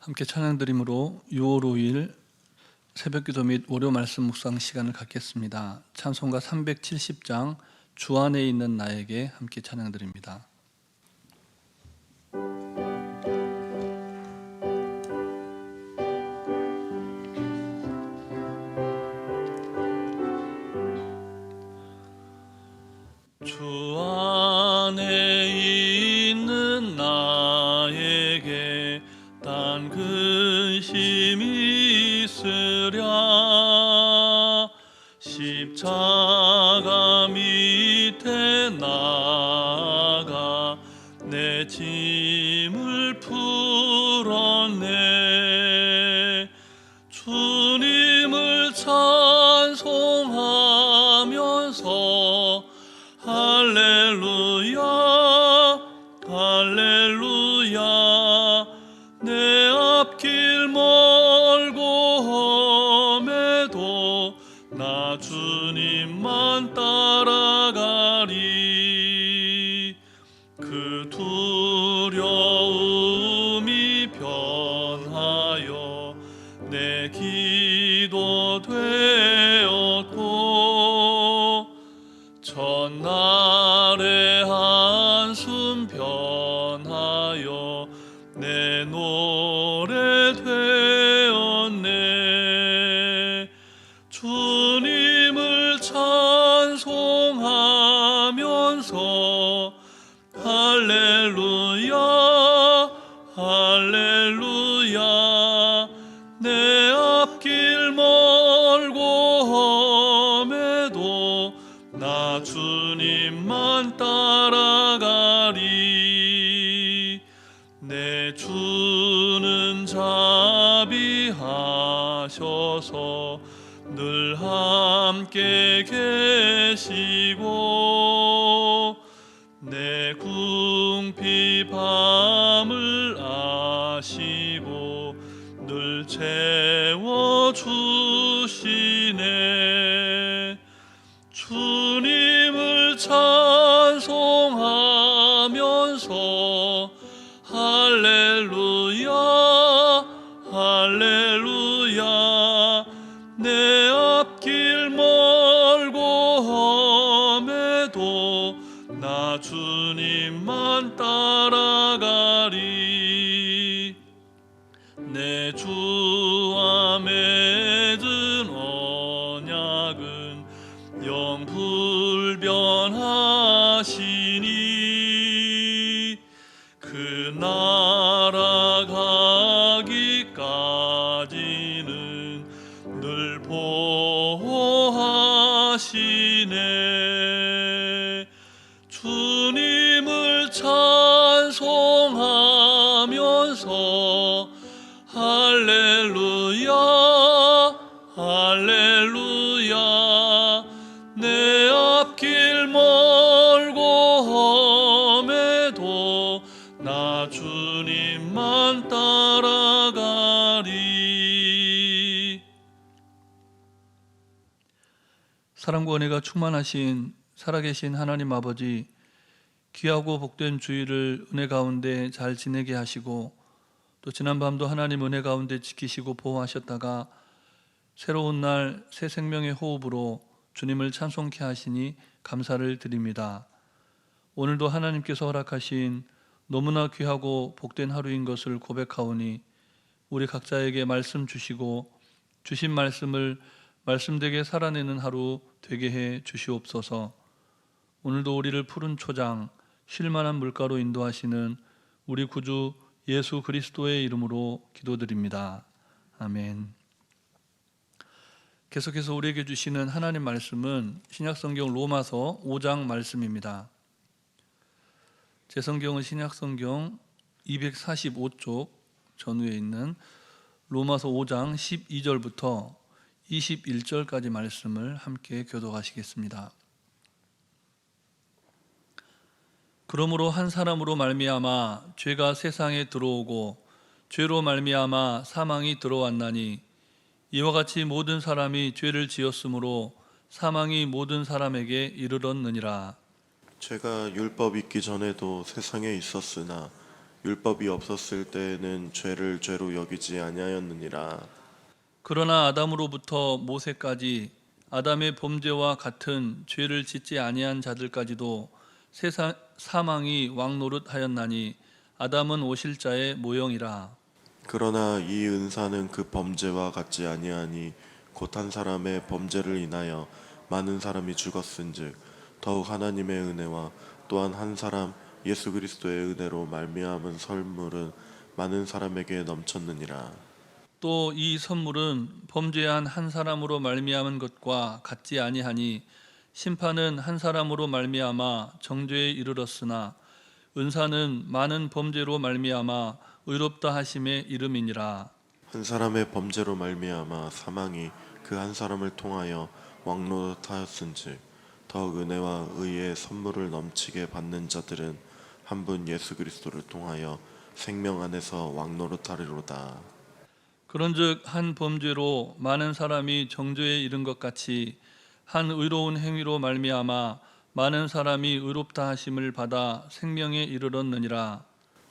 함께 찬양드림으로 6월 5일 새벽기도 및 월요 말씀 묵상 시간을 갖겠습니다. 찬송가 370장 주 안에 있는 나에게 함께 찬양드립니다. 주 안에 있는 나에게 단 근심이 있으랴. 십자가 밑에 나아가 내 짐을 풀었네. 주님을 찬송하면서 할렐루야 할렐루야. 내 앞길 멀고 험해도 나 주님만 따라가리. 그 두려움이 변하여 내 기도 되었고 첫날의 한숨 변하여 내 노래 되었네. 주님을 찬송하면서 할렐루야 할렐루야. 내 앞길 멀고 험해도 나 주님만 따라가리. 내 주는 자비하셔서 늘 함께 계시고 내 궁핍함을 아시고 늘 채워주시네. 주님을 찬송하면서 할렐루야 할렐루야. 내 앞길 멀고 험해도 나 주님만 따라가리. 내 주와 맺은 언약은 영 불변하시니 그 나라 가기까지는 늘 보호하시네. 주님을 찬송하면서 할렐루야 할렐루야. 내 앞길 멀고 험해도 나 주님만 따라가리. 사랑과 은혜가 충만하신 살아계신 하나님 아버지, 귀하고 복된 주일을 은혜 가운데 잘 지내게 하시고 또 지난밤도 하나님 은혜 가운데 지키시고 보호하셨다가 새로운 날 새 생명의 호흡으로 주님을 찬송케 하시니 감사를 드립니다. 오늘도 하나님께서 허락하신 너무나 귀하고 복된 하루인 것을 고백하오니 우리 각자에게 말씀 주시고 주신 말씀을 말씀되게 살아내는 하루 되게 해 주시옵소서. 오늘도 우리를 푸른 초장 쉴만한 물가로 인도하시는 우리 구주 예수 그리스도의 이름으로 기도드립니다. 아멘. 계속해서 우리에게 주시는 하나님 말씀은 신약성경 로마서 5장 말씀입니다. 제 성경은 신약성경 245쪽 전후에 있는 로마서 5장 12절부터 21절까지 말씀을 함께 교독하시겠습니다. 그러므로 한 사람으로 말미암아 죄가 세상에 들어오고 죄로 말미암아 사망이 들어왔나니 이와 같이 모든 사람이 죄를 지었으므로 사망이 모든 사람에게 이르렀느니라. 죄가 율법 있기 전에도 세상에 있었으나 율법이 없었을 때에는 죄를 죄로 여기지 아니하였느니라. 그러나 아담으로부터 모세까지 아담의 범죄와 같은 죄를 짓지 아니한 자들까지도 세상 사망이 왕노릇하였나니 아담은 오실자의 모형이라. 그러나 이 은사는 그 범죄와 같지 아니하니 곧 한 사람의 범죄를 인하여 많은 사람이 죽었은즉 더욱 하나님의 은혜와 또한 한 사람 예수 그리스도의 은혜로 말미암은 선물은 많은 사람에게 넘쳤느니라. 또 이 선물은 범죄한 한 사람으로 말미암은 것과 같지 아니하니 심판은 한 사람으로 말미암아 정죄에 이르렀으나 은사는 많은 범죄로 말미암아 의롭다 하심에 이름이니라. 한 사람의 범죄로 말미암아 사망이 그 한 사람을 통하여 왕노릇하였은즉 더욱 은혜와 의의 선물을 넘치게 받는 자들은 한 분 예수 그리스도를 통하여 생명 안에서 왕노릇하리로다. 그런즉 한 범죄로 많은 사람이 정죄에 이른 것 같이 한 의로운 행위로 말미암아 많은 사람이 의롭다 하심을 받아 생명에 이르렀느니라.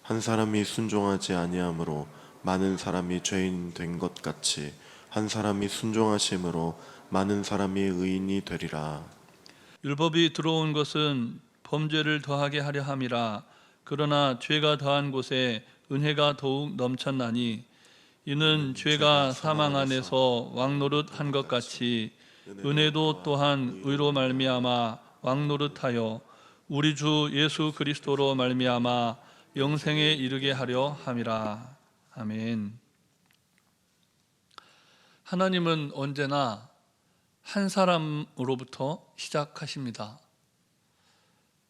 한 사람이 순종하지 아니함으로 많은 사람이 죄인 된 것 같이 한 사람이 순종하심으로 많은 사람이 의인이 되리라. 율법이 들어온 것은 범죄를 더하게 하려 함이라. 그러나 죄가 더한 곳에 은혜가 더욱 넘쳤나니 이는 죄가 사망 안에서 왕노릇한 것 같이 은혜도 또한 의로 말미암아 왕노릇하여 우리 주 예수 그리스도로 말미암아 영생에 이르게 하려 함이라. 아멘. 하나님은 언제나 한 사람으로부터 시작하십니다.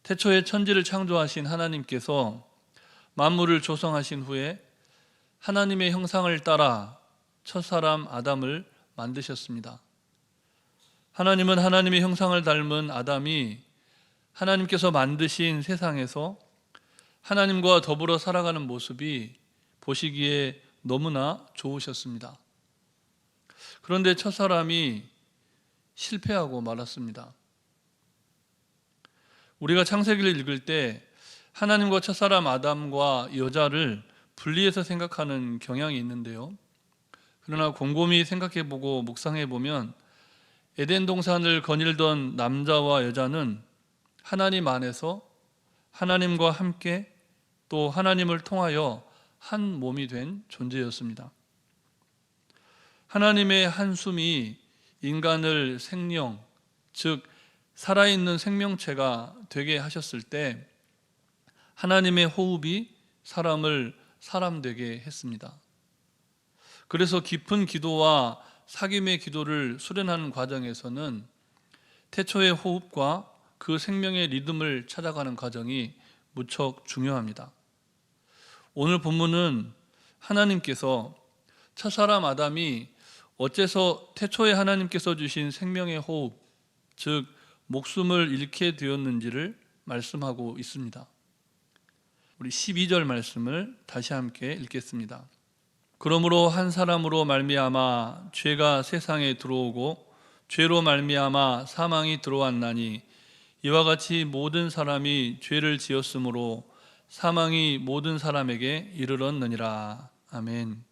태초에 천지를 창조하신 하나님께서 만물을 조성하신 후에 하나님의 형상을 따라 첫사람 아담을 만드셨습니다. 하나님은 하나님의 형상을 닮은 아담이 하나님께서 만드신 세상에서 하나님과 더불어 살아가는 모습이 보시기에 너무나 좋으셨습니다. 그런데 첫사람이 실패하고 말았습니다. 우리가 창세기를 읽을 때 하나님과 첫사람 아담과 여자를 분리해서 생각하는 경향이 있는데요. 그러나 곰곰이 생각해보고 묵상해보면 에덴 동산을 거닐던 남자와 여자는 하나님 안에서 하나님과 함께 또 하나님을 통하여 한 몸이 된 존재였습니다. 하나님의 한숨이 인간을 생명, 즉 살아있는 생명체가 되게 하셨을 때 하나님의 호흡이 사람을 사람 되게 했습니다. 그래서 깊은 기도와 사귐의 기도를 수련하는 과정에서는 태초의 호흡과 그 생명의 리듬을 찾아가는 과정이 무척 중요합니다. 오늘 본문은 하나님께서 첫사람 아담이 어째서 태초에 하나님께서 주신 생명의 호흡, 즉 목숨을 잃게 되었는지를 말씀하고 있습니다. 우리 12절 말씀을 다시 함께 읽겠습니다. 그러므로 한 사람으로 말미암아 죄가 세상에 들어오고 죄로 말미암아 사망이 들어왔나니 이와 같이 모든 사람이 죄를 지었으므로 사망이 모든 사람에게 이르렀느니라. 아멘.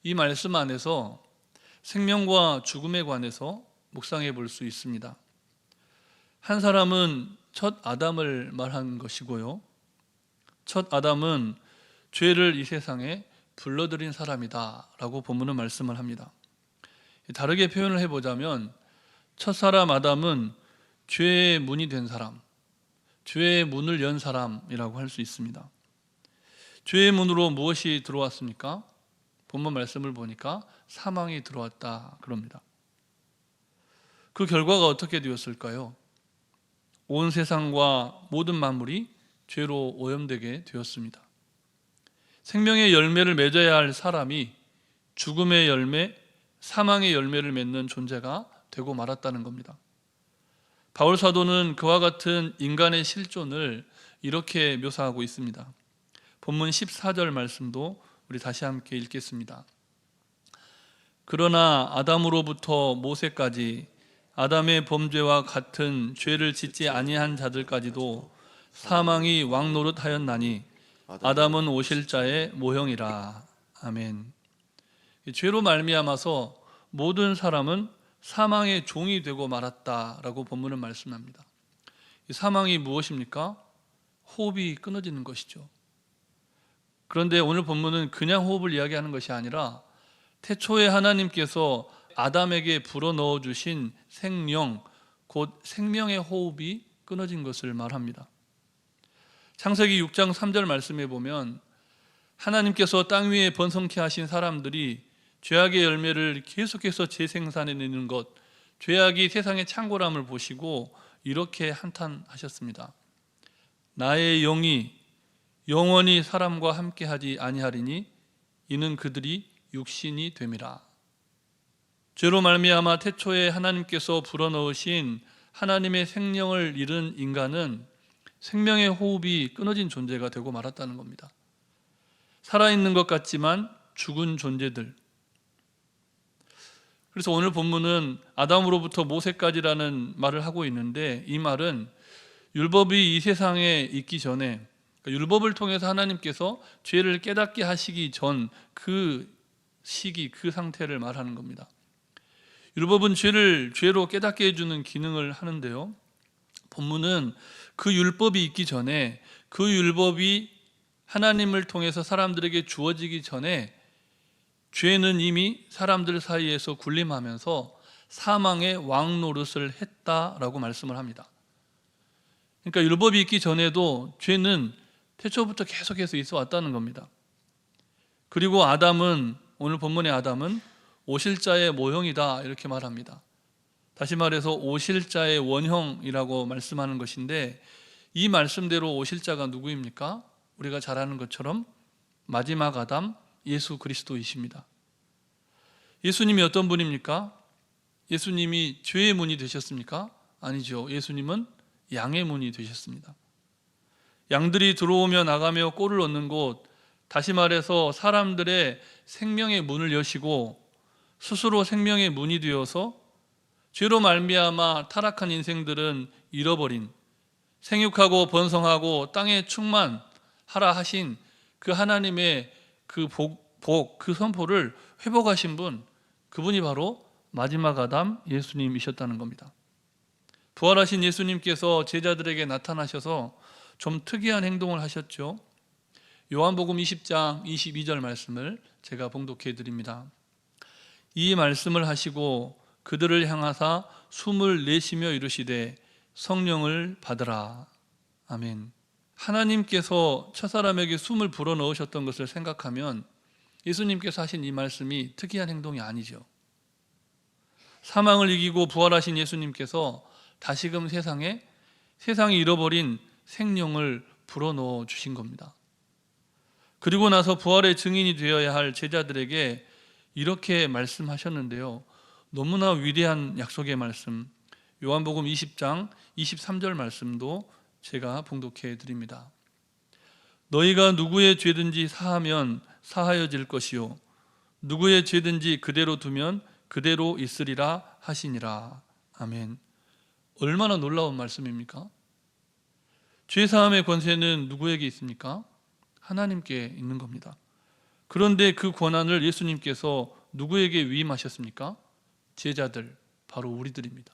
이 말씀 안에서 생명과 죽음에 관해서 묵상해 볼 수 있습니다. 한 사람은 첫 아담을 말한 것이고요. 첫 아담은 죄를 이 세상에 불러들인 사람이다 라고 본문은 말씀을 합니다. 다르게 표현을 해보자면 첫사람 아담은 죄의 문이 된 사람, 죄의 문을 연 사람이라고 할 수 있습니다. 죄의 문으로 무엇이 들어왔습니까? 본문 말씀을 보니까 사망이 들어왔다 그럽니다. 그 결과가 어떻게 되었을까요? 온 세상과 모든 만물이 죄로 오염되게 되었습니다. 생명의 열매를 맺어야 할 사람이 죽음의 열매, 사망의 열매를 맺는 존재가 되고 말았다는 겁니다. 바울 사도는 그와 같은 인간의 실존을 이렇게 묘사하고 있습니다. 본문 14절 말씀도 우리 다시 함께 읽겠습니다. 그러나 아담으로부터 모세까지 아담의 범죄와 같은 죄를 짓지 아니한 자들까지도 사망이 왕노릇하였나니 아담은 오실 자의 모형이라. 아멘. 죄로 말미암아서 모든 사람은 사망의 종이 되고 말았다라고 본문은 말씀합니다. 이 사망이 무엇입니까? 호흡이 끊어지는 것이죠. 그런데 오늘 본문은 그냥 호흡을 이야기하는 것이 아니라 태초에 하나님께서 아담에게 불어넣어 주신 생명, 곧 생명의 호흡이 끊어진 것을 말합니다. 창세기 6장 3절 말씀에 보면 하나님께서 땅 위에 번성케 하신 사람들이 죄악의 열매를 계속해서 재생산해내는 것, 죄악이 세상의 창궐함을 보시고 이렇게 한탄하셨습니다. 나의 영이 영원히 사람과 함께하지 아니하리니 이는 그들이 육신이 됨이라. 죄로 말미암아 태초에 하나님께서 불어넣으신 하나님의 생명을 잃은 인간은 생명의 호흡이 끊어진 존재가 되고 말았다는 겁니다. 살아있는 것 같지만 죽은 존재들. 그래서 오늘 본문은 아담으로부터 모세까지라는 말을 하고 있는데, 이 말은 율법이 이 세상에 있기 전에, 그러니까 율법을 통해서 하나님께서 죄를 깨닫게 하시기 전 그 시기, 그 상태를 말하는 겁니다. 율법은 죄를 죄로 깨닫게 해주는 기능을 하는데요, 본문은 그 율법이 있기 전에, 그 율법이 하나님을 통해서 사람들에게 주어지기 전에 죄는 이미 사람들 사이에서 군림하면서 사망의 왕노릇을 했다라고 말씀을 합니다. 그러니까 율법이 있기 전에도 죄는 태초부터 계속해서 있어 왔다는 겁니다. 그리고 아담은, 오늘 본문의 아담은 오실 자의 모형이다 이렇게 말합니다. 다시 말해서 오실 자의 원형이라고 말씀하는 것인데, 이 말씀대로 오실 자가 누구입니까? 우리가 잘 아는 것처럼 마지막 아담 예수 그리스도이십니다. 예수님이 어떤 분입니까? 예수님이 죄의 문이 되셨습니까? 아니죠. 예수님은 양의 문이 되셨습니다. 양들이 들어오며 나가며 꼴을 얻는 곳, 다시 말해서 사람들의 생명의 문을 여시고 스스로 생명의 문이 되어서 죄로 말미암아 타락한 인생들은 잃어버린, 생육하고 번성하고 땅에 충만하라 하신 그 하나님의 그 그 선포를 회복하신 분, 그분이 바로 마지막 아담 예수님이셨다는 겁니다. 부활하신 예수님께서 제자들에게 나타나셔서 좀 특이한 행동을 하셨죠. 요한복음 20장 22절 말씀을 제가 봉독해 드립니다. 이 말씀을 하시고 그들을 향하사 숨을 내쉬며 이르시되 성령을 받으라. 아멘. 하나님께서 첫사람에게 숨을 불어넣으셨던 것을 생각하면 예수님께서 하신 이 말씀이 특이한 행동이 아니죠. 사망을 이기고 부활하신 예수님께서 다시금 세상이 잃어버린 생명을 불어넣어 주신 겁니다. 그리고 나서 부활의 증인이 되어야 할 제자들에게 이렇게 말씀하셨는데요, 너무나 위대한 약속의 말씀, 요한복음 20장 23절 말씀도 제가 봉독해 드립니다. 너희가 누구의 죄든지 사하면 사하여질 것이요 누구의 죄든지 그대로 두면 그대로 있으리라 하시니라. 아멘. 얼마나 놀라운 말씀입니까? 죄사함의 권세는 누구에게 있습니까? 하나님께 있는 겁니다. 그런데 그 권한을 예수님께서 누구에게 위임하셨습니까? 제자들, 바로 우리들입니다.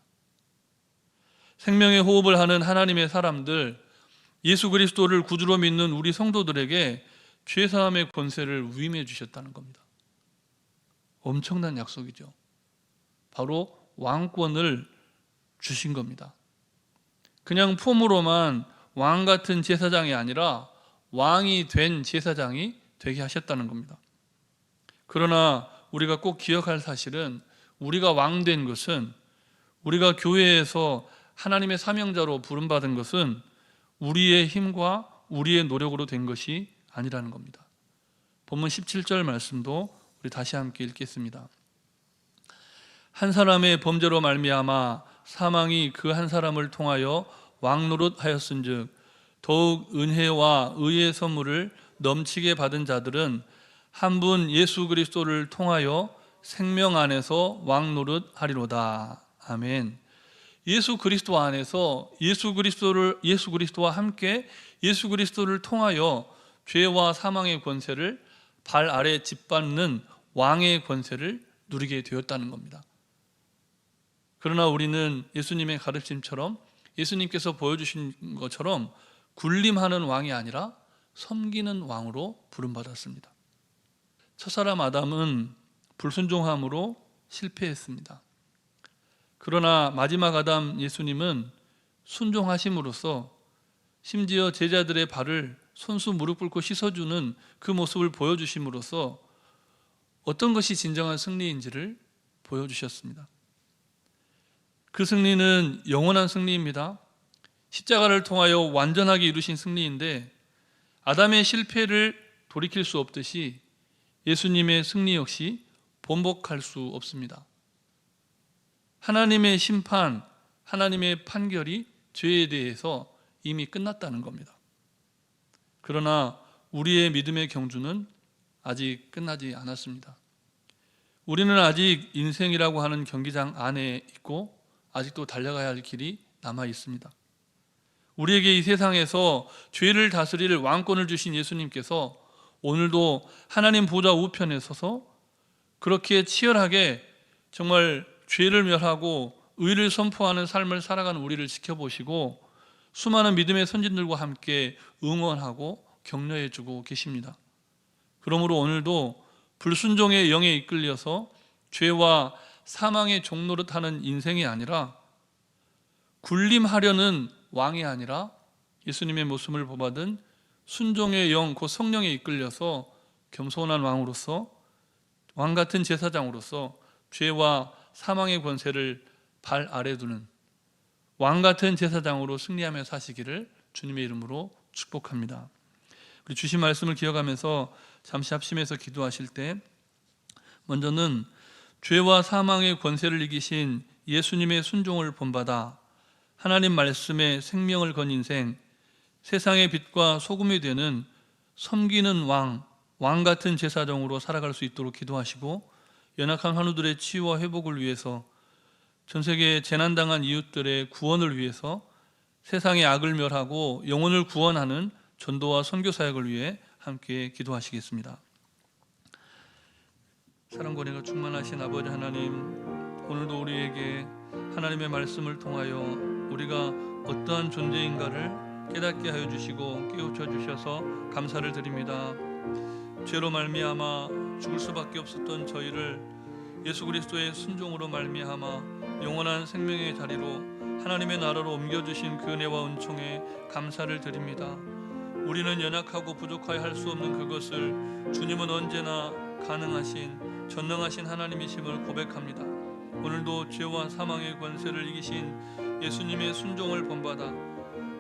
생명의 호흡을 하는 하나님의 사람들, 예수 그리스도를 구주로 믿는 우리 성도들에게 죄사함의 권세를 위임해 주셨다는 겁니다. 엄청난 약속이죠. 바로 왕권을 주신 겁니다. 그냥 폼으로만 왕 같은 제사장이 아니라 왕이 된 제사장이 되게 하셨다는 겁니다. 그러나 우리가 꼭 기억할 사실은, 우리가 왕 된 것은, 우리가 교회에서 하나님의 사명자로 부름받은 것은 우리의 힘과 우리의 노력으로 된 것이 아니라는 겁니다. 본문 17절 말씀도 우리 다시 함께 읽겠습니다. 한 사람의 범죄로 말미암아 사망이 그 한 사람을 통하여 왕노릇하였은즉 더욱 은혜와 의의 선물을 넘치게 받은 자들은 한 분 예수 그리스도를 통하여 생명 안에서 왕노릇하리로다. 아멘. 예수 그리스도 안에서 예수 그리스도와 함께 예수 그리스도를 통하여 죄와 사망의 권세를 발 아래 짓밟는 왕의 권세를 누리게 되었다는 겁니다. 그러나 우리는 예수님의 가르침처럼 예수님께서 보여주신 것처럼 군림하는 왕이 아니라 섬기는 왕으로 부름받았습니다. 첫사람 아담은 불순종함으로 실패했습니다. 그러나 마지막 아담 예수님은 순종하심으로써 심지어 제자들의 발을 손수 무릎 꿇고 씻어주는 그 모습을 보여주심으로써 어떤 것이 진정한 승리인지를 보여주셨습니다. 그 승리는 영원한 승리입니다. 십자가를 통하여 완전하게 이루신 승리인데 아담의 실패를 돌이킬 수 없듯이 예수님의 승리 역시 번복할 수 없습니다. 하나님의 심판, 하나님의 판결이 죄에 대해서 이미 끝났다는 겁니다. 그러나 우리의 믿음의 경주는 아직 끝나지 않았습니다. 우리는 아직 인생이라고 하는 경기장 안에 있고 아직도 달려가야 할 길이 남아 있습니다. 우리에게 이 세상에서 죄를 다스릴 왕권을 주신 예수님께서 오늘도 하나님 보좌 우편에 서서 그렇게 치열하게 정말 죄를 멸하고 의를 선포하는 삶을 살아가는 우리를 지켜보시고 수많은 믿음의 선진들과 함께 응원하고 격려해주고 계십니다. 그러므로 오늘도 불순종의 영에 이끌려서 죄와 사망의 종노릇하는 인생이 아니라 군림하려는 왕이 아니라 예수님의 모습을 본받은 순종의 영, 곧 성령에 이끌려서 겸손한 왕으로서 왕같은 제사장으로서 죄와 사망의 권세를 발 아래 두는 왕같은 제사장으로 승리하며 사시기를 주님의 이름으로 축복합니다. 우리 주신 말씀을 기억하면서 잠시 합심해서 기도하실 때 먼저는 죄와 사망의 권세를 이기신 예수님의 순종을 본받아 하나님 말씀에 생명을 건 인생, 세상의 빛과 소금이 되는 섬기는 왕 같은 제사장으로 살아갈 수 있도록 기도하시고 연약한 환우들의 치유와 회복을 위해서 전 세계에 재난당한 이웃들의 구원을 위해서 세상의 악을 멸하고 영혼을 구원하는 전도와 선교 사역을 위해 함께 기도하시겠습니다. 사랑과 은혜가 충만하신 아버지 하나님, 오늘도 우리에게 하나님의 말씀을 통하여 우리가 어떠한 존재인가를 깨닫게 하여 주시고 깨우쳐 주셔서 감사를 드립니다. 죄로 말미암아 죽을 수밖에 없었던 저희를 예수 그리스도의 순종으로 말미암아 영원한 생명의 자리로 하나님의 나라로 옮겨주신 그 은혜와 은총에 감사를 드립니다. 우리는 연약하고 부족하여 할 수 없는 그것을 주님은 언제나 가능하신 전능하신 하나님이심을 고백합니다. 오늘도 죄와 사망의 권세를 이기신 예수님의 순종을 본받아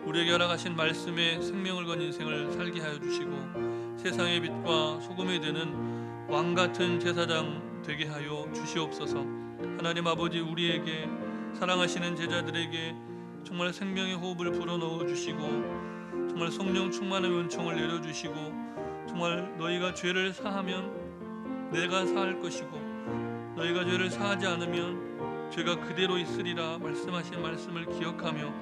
우리에게 허락하신 말씀에 생명을 건 인생을 살게 하여 주시고 세상의 빛과 소금이 되는 왕같은 제사장 되게 하여 주시옵소서. 하나님 아버지, 우리에게 사랑하시는 제자들에게 정말 생명의 호흡을 불어넣어 주시고 정말 성령 충만의 은총을 내려주시고 정말 너희가 죄를 사하면 내가 사할 것이고 너희가 죄를 사하지 않으면 죄가 그대로 있으리라 말씀하신 말씀을 기억하며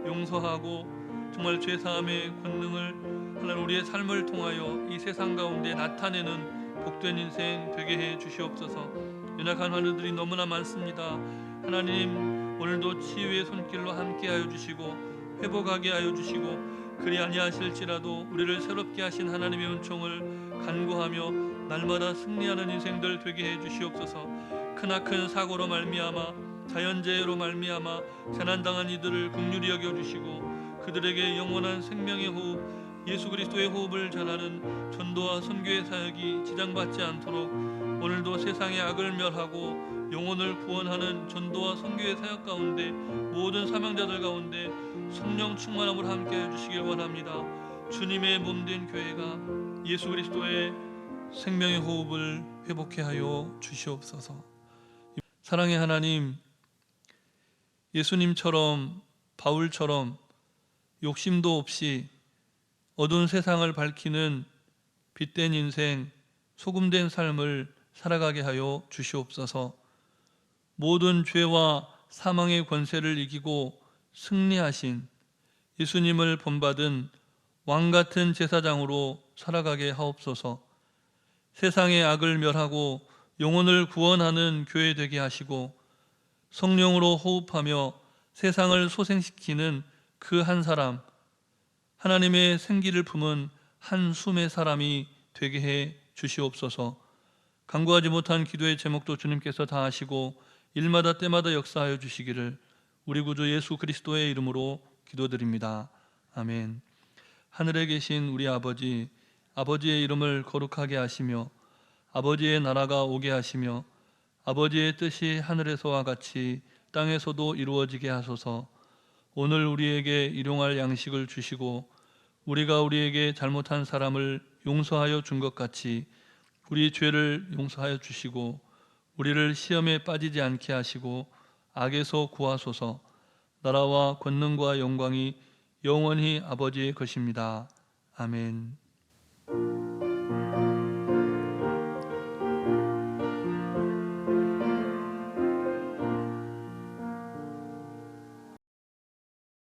용서하고 정말 죄사함의 권능을 하나님 우리의 삶을 통하여 이 세상 가운데 나타내는 복된 인생 되게 해 주시옵소서. 연약한 환우들이 너무나 많습니다. 하나님, 오늘도 치유의 손길로 함께하여 주시고 회복하게 하여 주시고 그리 아니하실지라도 우리를 새롭게 하신 하나님의 은총을 간구하며 날마다 승리하는 인생들 되게 해 주시옵소서. 크나큰 사고로 말미암아 자연재해로 말미암아 재난당한 이들을 긍휼히 여겨주시고 그들에게 영원한 생명의 호흡, 예수 그리스도의 호흡을 전하는 전도와 선교의 사역이 지장받지 않도록 오늘도 세상의 악을 멸하고 영혼을 구원하는 전도와 선교의 사역 가운데 모든 사명자들 가운데 성령 충만함으로 함께해 주시길 원합니다. 주님의 몸된 교회가 예수 그리스도의 생명의 호흡을 회복해 하여 주시옵소서. 사랑의 하나님, 예수님처럼 바울처럼 욕심도 없이 어두운 세상을 밝히는 빛된 인생, 소금된 삶을 살아가게 하여 주시옵소서. 모든 죄와 사망의 권세를 이기고 승리하신 예수님을 본받은 왕같은 제사장으로 살아가게 하옵소서. 세상의 악을 멸하고 영혼을 구원하는 교회 되게 하시고 성령으로 호흡하며 세상을 소생시키는 그 한 사람, 하나님의 생기를 품은 한 숨의 사람이 되게 해 주시옵소서. 간구하지 못한 기도의 제목도 주님께서 다 아시고 일마다 때마다 역사하여 주시기를 우리 구주 예수 그리스도의 이름으로 기도드립니다. 아멘. 하늘에 계신 우리 아버지, 아버지의 이름을 거룩하게 하시며 아버지의 나라가 오게 하시며 아버지의 뜻이 하늘에서와 같이 땅에서도 이루어지게 하소서. 오늘 우리에게 일용할 양식을 주시고 우리가 우리에게 잘못한 사람을 용서하여 준 것 같이 우리 죄를 용서하여 주시고 우리를 시험에 빠지지 않게 하시고 악에서 구하소서. 나라와 권능과 영광이 영원히 아버지의 것입니다. 아멘.